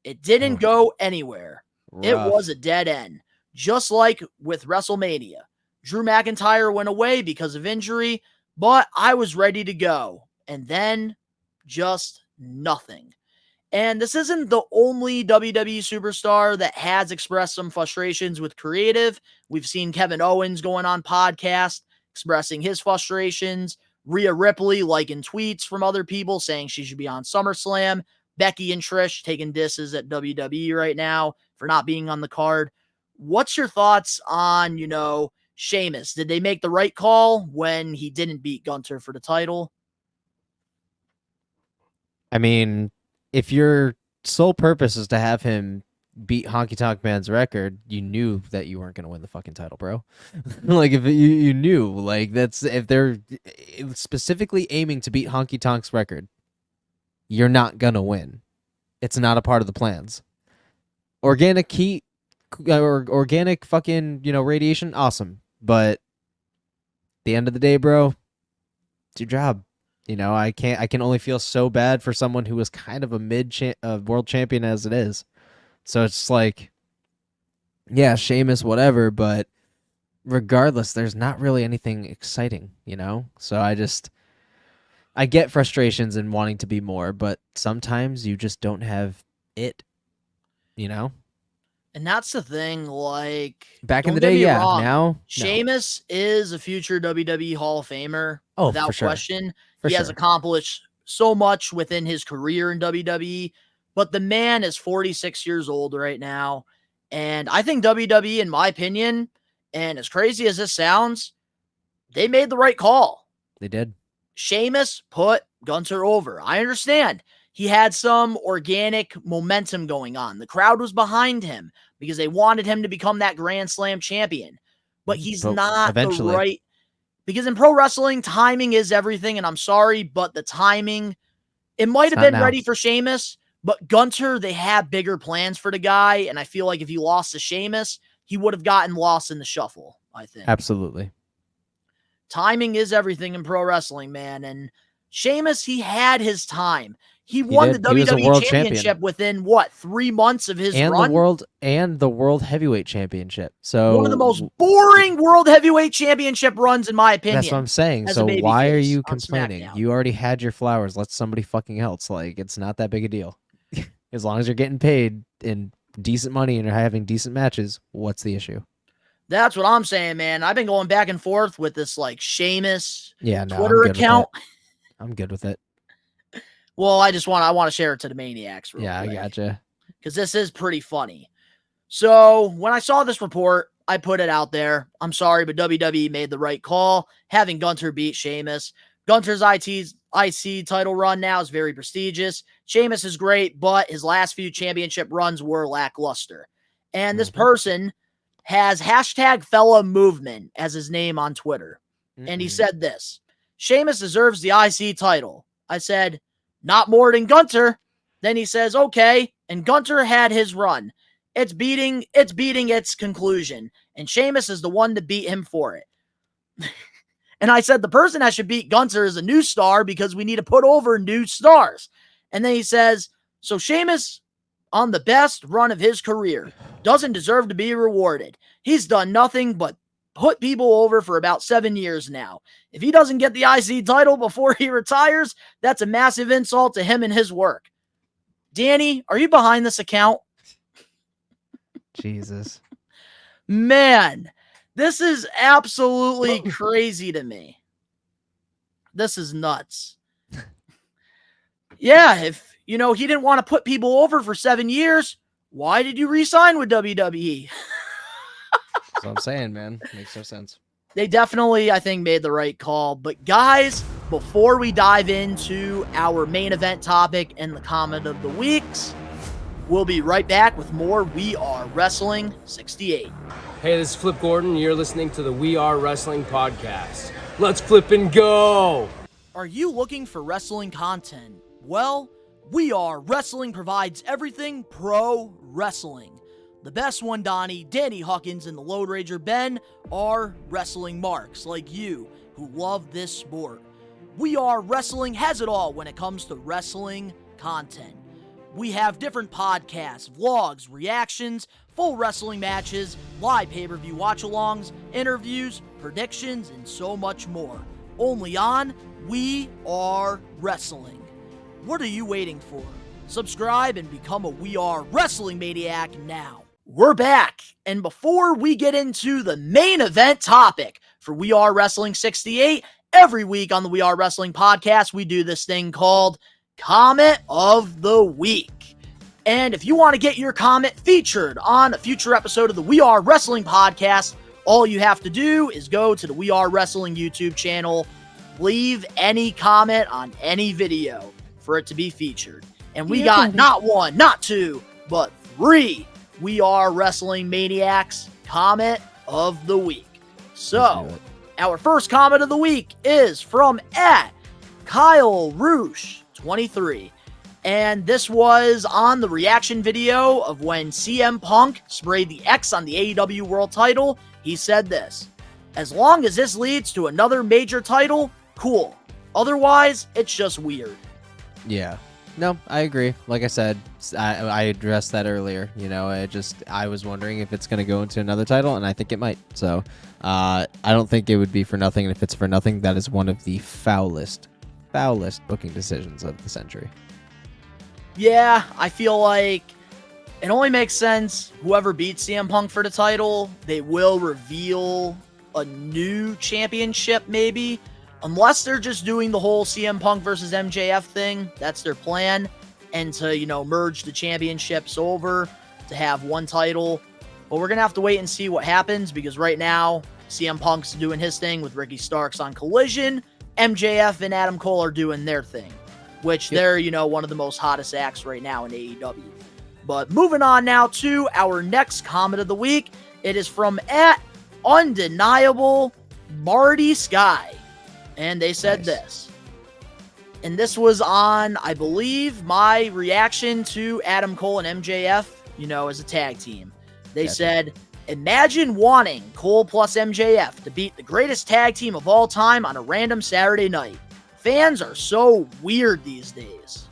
It didn't go anywhere. It Rough. was a dead end. Just like with WrestleMania. Drew McIntyre went away because of injury, but I was ready to go. And then just nothing. And this isn't the only WWE superstar that has expressed some frustrations with creative. We've seen Kevin Owens going on podcast, expressing his frustrations. Rhea Ripley liking tweets from other people saying she should be on SummerSlam. Becky and Trish taking disses at WWE right now for not being on the card. What's your thoughts on, Sheamus? Did they make the right call when he didn't beat Gunther for the title? I mean, if your sole purpose is to have him beat Honky Tonk Man's record, you knew that you weren't going to win the fucking title, bro. Like, if you knew, like, if they're specifically aiming to beat Honky Tonk's record, you're not going to win. It's not a part of the plans. Organic heat, or organic fucking, radiation, awesome. But at the end of the day, bro, it's your job. I can only feel so bad for someone who was kind of a world champion as it is. So it's like, yeah, Sheamus, whatever, but regardless, there's not really anything exciting, So I get frustrations and wanting to be more, but sometimes you just don't have it, And that's the thing, like... Back in don't the get day, me yeah. wrong, Now, no. Sheamus is a future WWE Hall of Famer, Oh, without for sure. question. For He has sure. accomplished so much within his career in WWE, but the man is 46 years old right now, and I think WWE, in my opinion, and as crazy as this sounds, they made the right call. They did. Sheamus put Gunther over. I understand. He had some organic momentum going on. The crowd was behind him because they wanted him to become that Grand Slam champion. But he's not eventually. the right... Because in pro wrestling, timing is everything, and I'm sorry, but the timing, it might have not been now. ready for Sheamus, but Gunther, they have bigger plans for the guy, and I feel like if he lost to Sheamus, he would have gotten lost in the shuffle, I think. Absolutely. Timing is everything in pro wrestling, man, and Sheamus, he had his time. He won the did. He was a WWE world Championship champion. within, 3 months of his And run? the world heavyweight championship. So One of the most boring World Heavyweight Championship runs, in my opinion. that's what I'm saying. as So a why are babyface you on complaining? SmackDown. You already had your flowers. Let somebody fucking else. Like, it's not that big a deal. As long as you're getting paid in decent money and you're having decent matches, what's the issue? That's what I'm saying, man. I've been going back and forth with this Sheamus Yeah, no, Twitter I'm good account. With it. I'm good with it. Well, I want to share it to the maniacs real Yeah, quick. I gotcha. Because this is pretty funny. So when I saw this report, I put it out there. I'm sorry, but WWE made the right call, having Gunther beat Sheamus. Gunther's IC title run now is very prestigious. Sheamus is great, but his last few championship runs were lackluster. And this person has #FellaMovement as his name on Twitter. And he said this: Sheamus deserves the IC title. I said, not more than Gunther. Then he says, okay, and Gunther had his run. It's beating its conclusion, and Sheamus is the one to beat him for it. And I said, the person that should beat Gunther is a new star because we need to put over new stars. And then he says, so Sheamus, on the best run of his career, doesn't deserve to be rewarded. He's done nothing but put people over for about 7 years now. If he doesn't get the IC title before he retires, that's a massive insult to him and his work. Danny, are you behind this account? Jesus. Man, this is absolutely crazy to me. This is nuts. Yeah, if, he didn't want to put people over for 7 years, why did you re-sign with WWE? That's what I'm saying, man. Makes no sense. They definitely, I think, made the right call. But guys, before we dive into our main event topic and the comment of the weeks, we'll be right back with more We Are Wrestling 68. Hey, this is Flip Gordon. You're listening to the We Are Wrestling podcast. Let's flip and go! Are you looking for wrestling content? Well, We Are Wrestling provides everything pro wrestling. The best one, Donnie, Danny Huckins, and the Load Rager Ben are wrestling marks like you who love this sport. We Are Wrestling has it all when it comes to wrestling content. We have different podcasts, vlogs, reactions, full wrestling matches, live pay-per-view watch-alongs, interviews, predictions, and so much more. Only on We Are Wrestling. What are you waiting for? Subscribe and become a We Are Wrestling Maniac now. We're back, and before we get into the main event topic for We Are Wrestling 68, every week on the We Are Wrestling podcast, we do this thing called Comment of the Week. And if you want to get your comment featured on a future episode of the We Are Wrestling podcast, all you have to do is go to the We Are Wrestling YouTube channel, leave any comment on any video for it to be featured. And we got not one, not two, but 3 We Are Wrestling Maniacs comment of the week. So, our first comment of the week is from Kyle Roosh 23. And this was on the reaction video of when CM Punk sprayed the X on the AEW World title. He said this: as long as this leads to another major title, cool. Otherwise, it's just weird. Yeah. No, I agree. Like I said, I addressed that earlier. You know, I was wondering if it's going to go into another title, and I think it might. So, I don't think it would be for nothing. And if it's for nothing, that is one of the foulest booking decisions of the century. Yeah, I feel like it only makes sense. Whoever beats CM Punk for the title, they will reveal a new championship, maybe. Unless they're just doing the whole CM Punk versus MJF thing. That's their plan. And to, merge the championships over to have one title. But we're going to have to wait and see what happens, because right now, CM Punk's doing his thing with Ricky Starks on Collision. MJF and Adam Cole are doing their thing, which they're, one of the most hottest acts right now in AEW. But moving on now to our next comment of the week. It is from @Undeniable Marty Sky. And they said this. And this was on, I believe, my reaction to Adam Cole and MJF, as a tag team. They said, imagine wanting Cole plus MJF to beat the greatest tag team of all time on a random Saturday night. Fans are so weird these days.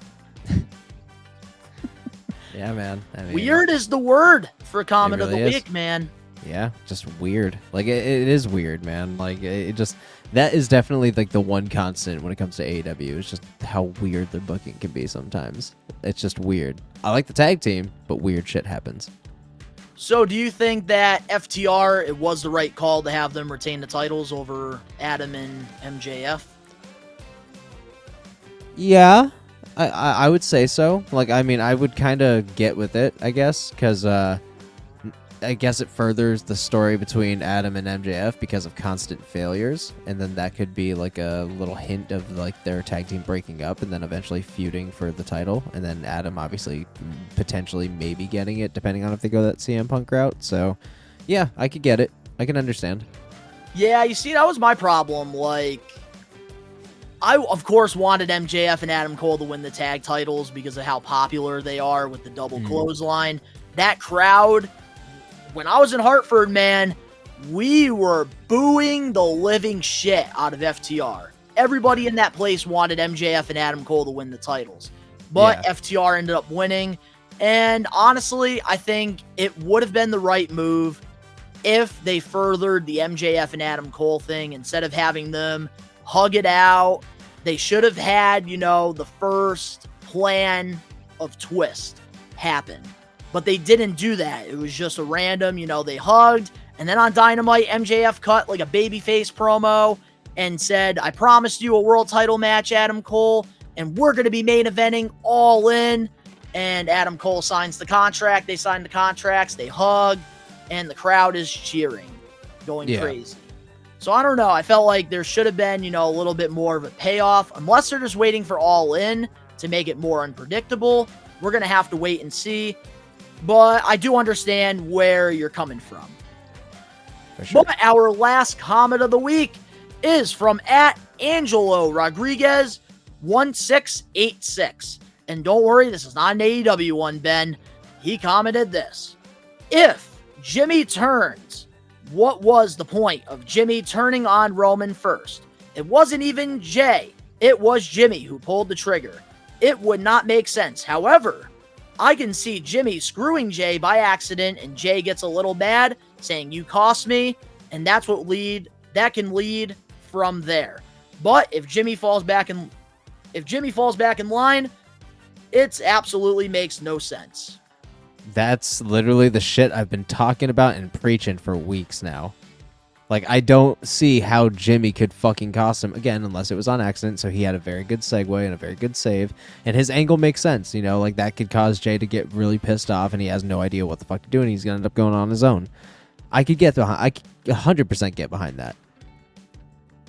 Yeah, man. Weird is the word for comment really of the is. week, man. Yeah, just weird. Like, it is weird, man. Like, that is definitely, like, the one constant when it comes to AEW. It's just how weird their booking can be sometimes. It's just weird. I like the tag team, but weird shit happens. So do you think that FTR, it was the right call to have them retain the titles over Adam and MJF? Yeah, I would say so. Like, I mean, I would kind of get with it, I guess, because I guess it furthers the story between Adam and MJF because of constant failures, and then that could be like a little hint of like their tag team breaking up and then eventually feuding for the title, and then Adam obviously potentially maybe getting it depending on if they go that CM Punk route. So yeah, I could get it. I can understand. Yeah, you see, that was my problem. Like, I, of course, wanted MJF and Adam Cole to win the tag titles because of how popular they are with the double clothesline. That crowd, when I was in Hartford, man, we were booing the living shit out of FTR. Everybody in that place wanted MJF and Adam Cole to win the titles. But FTR ended up winning. And honestly, I think it would have been the right move if they furthered the MJF and Adam Cole thing instead of having them hug it out. They should have had, the first plan of twist happen. But they didn't do that. It was just a random, they hugged. And then on Dynamite, MJF cut like a babyface promo and said, I promised you a world title match, Adam Cole, and we're going to be main eventing All In. And Adam Cole signs the contract. They sign the contracts. They hug. And the crowd is cheering, going crazy. So I don't know. I felt like there should have been, a little bit more of a payoff, unless they're just waiting for All In to make it more unpredictable. We're going to have to wait and see. But I do understand where you're coming from. Sure. But our last comment of the week is from @Angelo Rodriguez 1686. And don't worry, this is not an AEW one, Ben. He commented this: if Jimmy turns, what was the point of Jimmy turning on Roman first? It wasn't even Jay. It was Jimmy who pulled the trigger. It would not make sense. However, I can see Jimmy screwing Jay by accident and Jay gets a little mad, saying you cost me, and that can lead from there. But if Jimmy falls back in line, it absolutely makes no sense. That's literally the shit I've been talking about and preaching for weeks now. Like, I don't see how Jimmy could fucking cost him, again, unless it was on accident, so he had a very good segue and a very good save, and his angle makes sense, like that could cause Jay to get really pissed off, and he has no idea what the fuck to do, and he's gonna end up going on his own. I could 100% get behind that.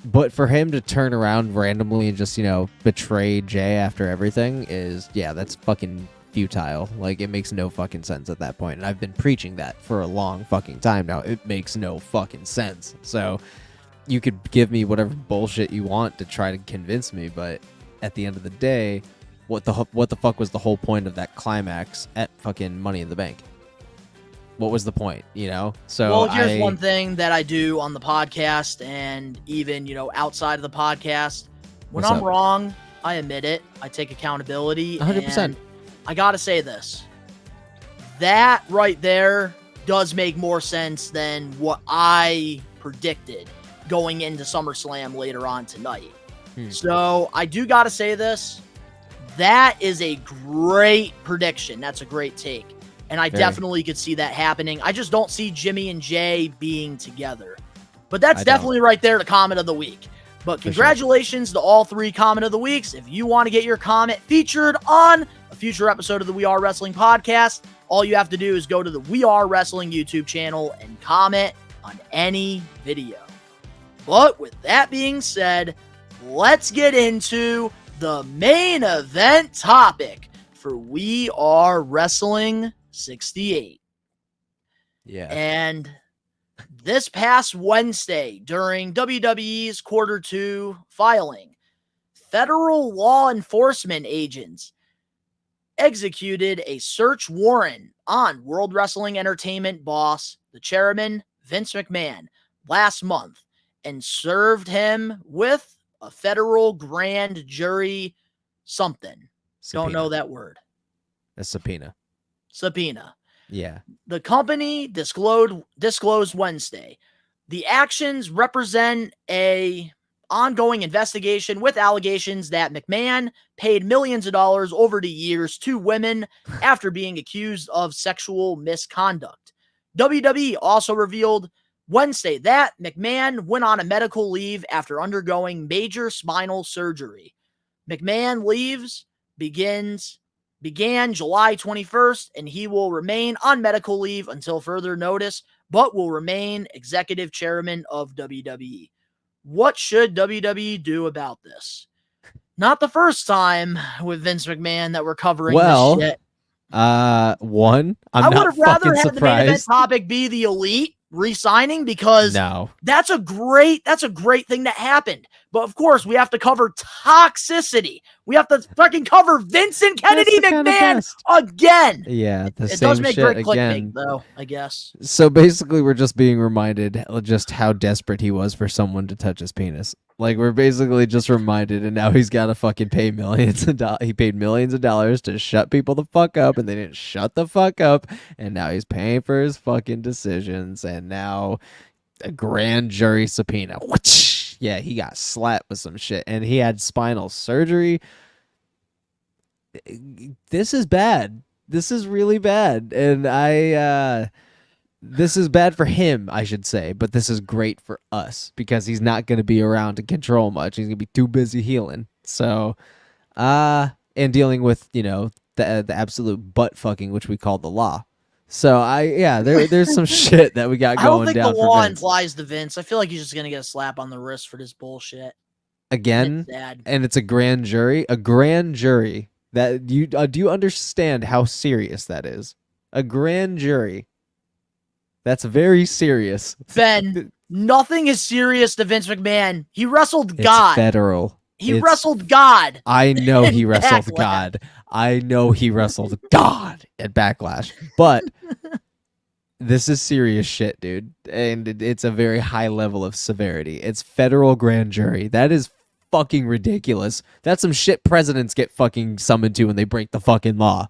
But for him to turn around randomly and just, betray Jay after everything that's fucking futile. Like, it makes no fucking sense at that point. And I've been preaching that for a long fucking time now. It makes no fucking sense. So you could give me whatever bullshit you want to try to convince me, but at the end of the day, what the fuck was the whole point of that climax at fucking Money in the Bank? What was the point, So well, here's one thing that I do on the podcast and even, outside of the podcast. When I'm wrong, I admit it. I take accountability. 100%. And I gotta say this. That right there does make more sense than what I predicted going into SummerSlam later on tonight. So I do gotta say this. That is a great prediction. That's a great take. And I definitely could see that happening. I just don't see Jimmy and Jay being together. But that's definitely right there, the comment of the week. But congratulations to all 3 comment of the weeks. If you want to get your comment featured on a future episode of the We Are Wrestling podcast, all you have to do is go to the We Are Wrestling YouTube channel and comment on any video. But with that being said, let's get into the main event topic for We Are Wrestling 68. Yeah. And this past Wednesday, during WWE's Quarter 2 filing, federal law enforcement agents executed a search warrant on World Wrestling Entertainment boss, the chairman, Vince McMahon, last month and served him with a federal grand jury something. Don't know that word. A subpoena. Yeah. The company disclosed Wednesday. The actions represent a ongoing investigation with allegations that McMahon paid millions of dollars over the years to women after being accused of sexual misconduct. WWE also revealed Wednesday that McMahon went on a medical leave after undergoing major spinal surgery. McMahon leaves began July 21st, and he will remain on medical leave until further notice, but will remain executive chairman of WWE. What should WWE do about this? Not the first time with Vince McMahon that we're covering this shit. I would have rather had the main event topic be the Elite re-signing, because that's a great thing that happened. But of course, we have to cover toxicity. We have to fucking cover Vincent Kennedy McMahon again. Yeah, it does make great clickbait, though, I guess. So basically, we're just being reminded just how desperate he was for someone to touch his penis. Like, we're basically just reminded, and now he's got to fucking pay millions of dollars. He paid millions of dollars to shut people the fuck up, and they didn't shut the fuck up, and now he's paying for his fucking decisions, and now a grand jury subpoena. Yeah, he got slapped with some shit, and he had spinal surgery. This is bad. This is really bad, and this is bad for him, I should say, but this is great for us because he's not going to be around to control much. He's going to be too busy healing. So, and dealing with, the absolute butt fucking, which we call the law. So there's some shit that we got I don't going think down the for law Vince. implies to Vince. I feel like he's just gonna get a slap on the wrist for this bullshit. Again, It's sad. and it's a grand jury. A grand jury. That you do you understand how serious that is? A grand jury. That's very serious. Ben, nothing is serious to Vince McMahon. He wrestled It's God. federal. He It's- wrestled God. I know he in wrestled Backlash. God. I know he wrestled God at Backlash. But this is serious shit, dude. And it's a very high level of severity. It's federal grand jury. That is fucking ridiculous. That's some shit presidents get fucking summoned to when they break the fucking law.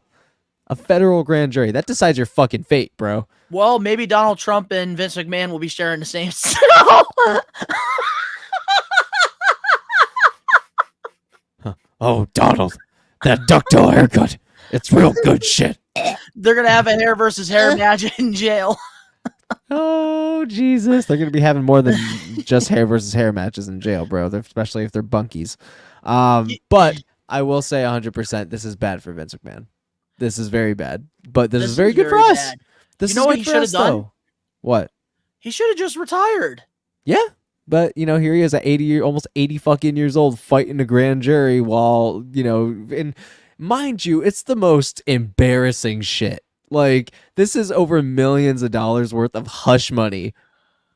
A federal grand jury. That decides your fucking fate, bro. Well, maybe Donald Trump and Vince McMahon will be sharing the same cell. Oh, Donald. That ducktail haircut. It's real good shit. They're gonna have a hair versus hair match in jail. Oh, Jesus. They're going to be having more than just hair versus hair matches in jail, bro. Especially if they're bunkies. But I will say 100% this is bad for Vince McMahon. This is very bad. But this is very good for us. bad. This You know is what good he for should us, have done? though. What? He should have just retired. Yeah. But, here he is at almost 80 fucking years old fighting a grand jury while, and mind you, it's the most embarrassing shit. Like, this is over millions of dollars worth of hush money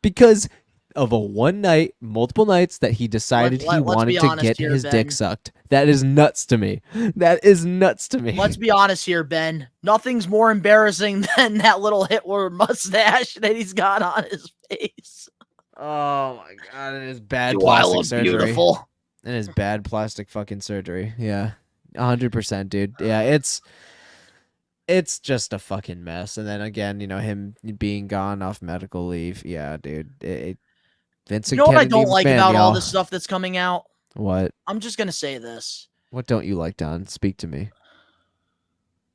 because of a one night, multiple nights that he decided Let's he be wanted to honest get here, his Ben. dick sucked. That is nuts to me. That is nuts to me. Let's be honest here, Ben. Nothing's more embarrassing than that little Hitler mustache that he's got on his face. Oh my god, it is bad Do I plastic look surgery. beautiful? It is bad plastic fucking surgery. Yeah. 100%, dude. Yeah, it's just a fucking mess. And then again, him being gone off medical leave. Yeah, dude. Vince You and know what I Kennedy don't like McMahon, about all y'all. this stuff that's coming out? What? I'm just gonna say this. What don't you like, Don? Speak to me.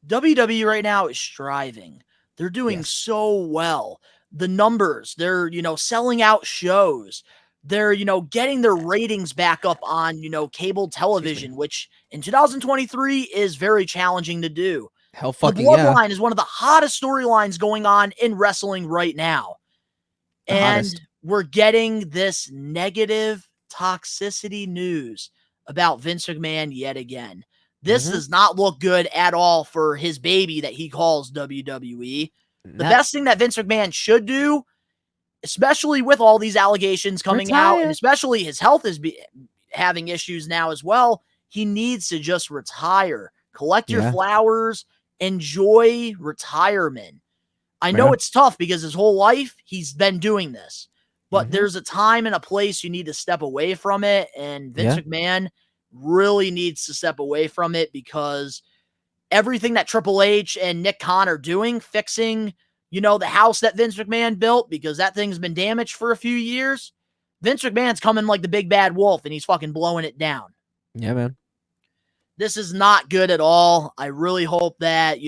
WWE right now is striving. They're doing Yes. so well. The numbers, they're, selling out shows. They're, getting their ratings back up on, cable television, which in 2023 is very challenging to do. Hell The fucking yeah. Bloodline is one of the hottest storylines going on in wrestling right now. The And hottest. we're getting this negative toxicity news about Vince McMahon yet again. This does not look good at all for his baby that he calls WWE. The best thing that Vince McMahon should do, especially with all these allegations coming out, and especially his health is having issues now as well, he needs to just retire. Collect your flowers. Enjoy retirement. I know it's tough because his whole life he's been doing this, but there's a time and a place you need to step away from it. And Vince McMahon really needs to step away from it because everything that Triple H and Nick Khan are doing, fixing, the house that Vince McMahon built, because that thing's been damaged for a few years. Vince McMahon's coming like the big bad wolf and he's fucking blowing it down. Yeah, man. This is not good at all. I really hope that,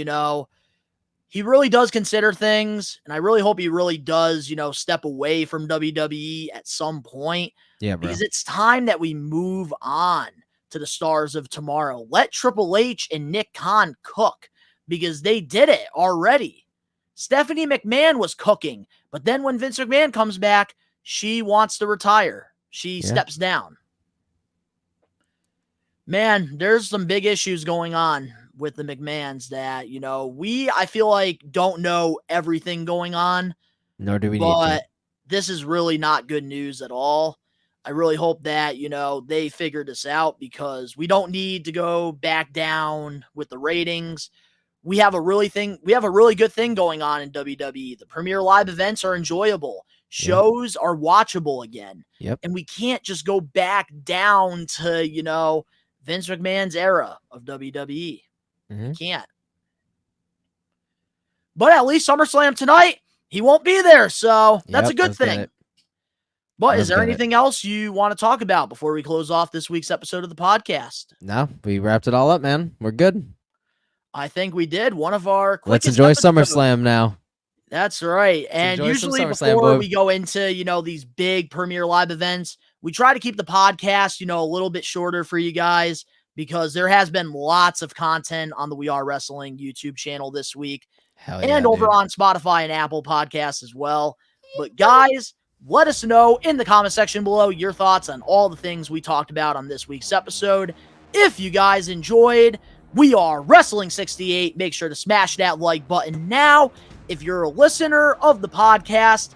he really does consider things, and I really hope he really does, step away from WWE at some point. Yeah, bro. Because it's time that we move on to the stars of tomorrow. Let Triple H and Nick Khan cook because they did it already. Stephanie McMahon was cooking, but then when Vince McMahon comes back, she wants to retire. She steps down. Man, there's some big issues going on with the McMahons that, I feel like don't know everything going on. Nor do we need But to. this is really not good news at all. I really hope that, they figure this out because we don't need to go back down with the ratings. We have a really good thing going on in WWE. The premier live events are enjoyable. Shows are watchable again. Yep. And we can't just go back down to, Vince McMahon's era of WWE. We can't. But at least SummerSlam tonight, he won't be there. So that's a good thing. But is there anything else you want to talk about before we close off this week's episode of the podcast? No, we wrapped it all up, man. We're good. I think we did. One of our quickest Let's enjoy episodes. SummerSlam now. That's right. And enjoy some usually SummerSlam, before boy. we go into, these big premier live events, we try to keep the podcast, a little bit shorter for you guys because there has been lots of content on the We Are Wrestling YouTube channel this week. Hell yeah, and over dude. on Spotify and Apple Podcasts as well. But guys, let us know in the comment section below your thoughts on all the things we talked about on this week's episode. If you guys enjoyed We Are Wrestling 68, make sure to smash that like button now. If you're a listener of the podcast,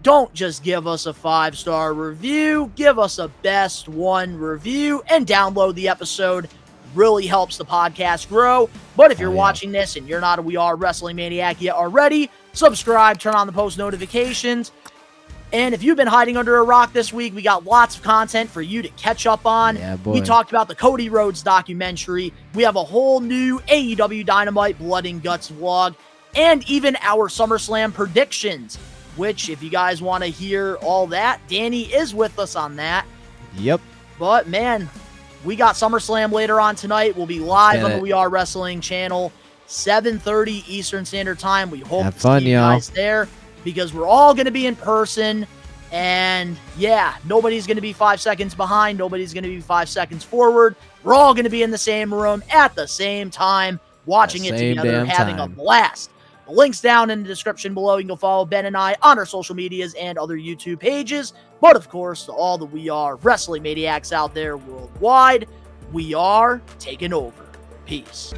don't just give us a 5-star review, give us a best one review and download the episode. Really helps the podcast grow. But if you're watching this and you're not a We Are Wrestling Maniac yet already, subscribe, turn on the post notifications. And if you've been hiding under a rock this week, we got lots of content for you to catch up on. Yeah, boy. We talked about the Cody Rhodes documentary. We have a whole new AEW Dynamite Blood and Guts vlog, and even our SummerSlam predictions, which if you guys want to hear all that, Danny is with us on that. Yep. But man, we got SummerSlam later on tonight. We'll be live on the We Are Wrestling channel, 7:30 Eastern Standard Time. We hope to see you guys there because we're all going to be in person. And yeah, nobody's going to be 5 seconds behind. Nobody's going to be 5 seconds forward. We're all going to be in the same room at the same time, watching it together, having a blast. The link's down in the description below. You can go follow Ben and I on our social medias and other YouTube pages. But of course, to all the We Are Wrestling Maniacs out there worldwide, we are taking over. Peace.